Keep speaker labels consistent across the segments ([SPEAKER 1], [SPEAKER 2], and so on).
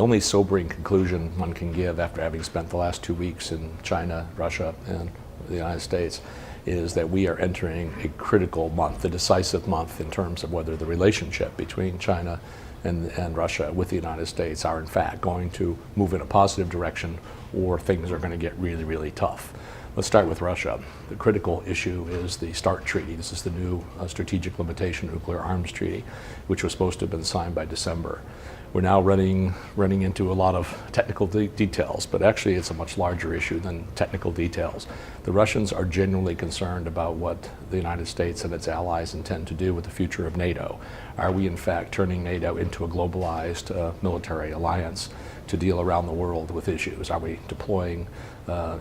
[SPEAKER 1] only sobering conclusion one can give after having spent the last 2 weeks in China, Russia, and the United States is that we are entering a critical month, a decisive month in terms of whether the relationship between China and Russia with the United States are in fact going to move in a positive direction, or things are going to get really, really tough. Let's start with Russia. The critical issue is the START treaty. This is the new Strategic Limitation Nuclear Arms Treaty, which was supposed to have been signed by December. We're now running into a lot of technical details, but actually it's a much larger issue than technical details. The Russians are genuinely concerned about what the United States and its allies intend to do with the future of NATO. Are we in fact turning NATO into a globalized military alliance to deal around the world with issues? Are we deploying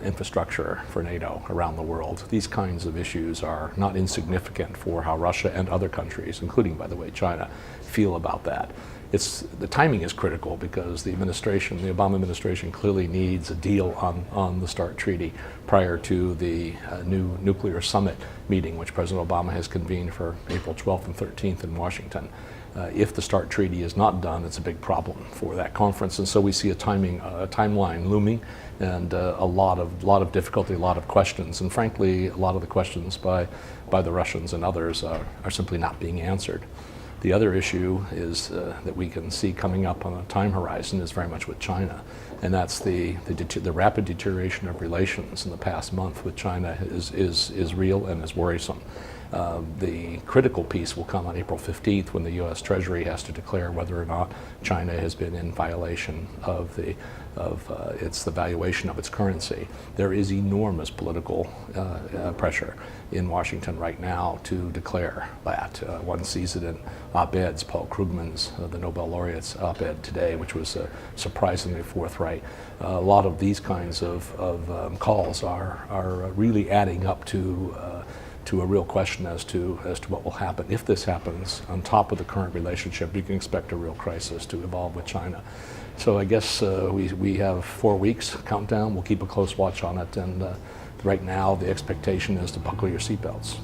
[SPEAKER 1] infrastructure for NATO around the world? These kinds of issues are not insignificant for how Russia and other countries, including, by the way, China, feel about that. The timing is critical because the Obama administration clearly needs a deal on the START treaty prior to the new nuclear summit meeting, which President Obama has convened for April 12th and 13th in Washington. If the START treaty is not done, it's a big problem for that conference, and so we see a timeline looming, and a lot of difficulty, a lot of questions, and frankly, a lot of the questions by the Russians and others are simply not being answered. The other issue is that we can see coming up on a time horizon is very much with China, and that's the rapid deterioration of relations in the past month with China is real and is worrisome. The critical piece will come on April 15th when the U.S. Treasury has to declare whether or not China has been in violation of the valuation of its currency. There is enormous political pressure in Washington right now to declare that. One sees it in op-eds, Paul Krugman's, the Nobel laureate's op-ed today, which was surprisingly forthright. A lot of these kinds of calls are really adding up to a real question as to what will happen. If this happens, on top of the current relationship, you can expect a real crisis to evolve with China. So I guess we have 4 weeks countdown. We'll keep a close watch on it, and right now the expectation is to buckle your seatbelts.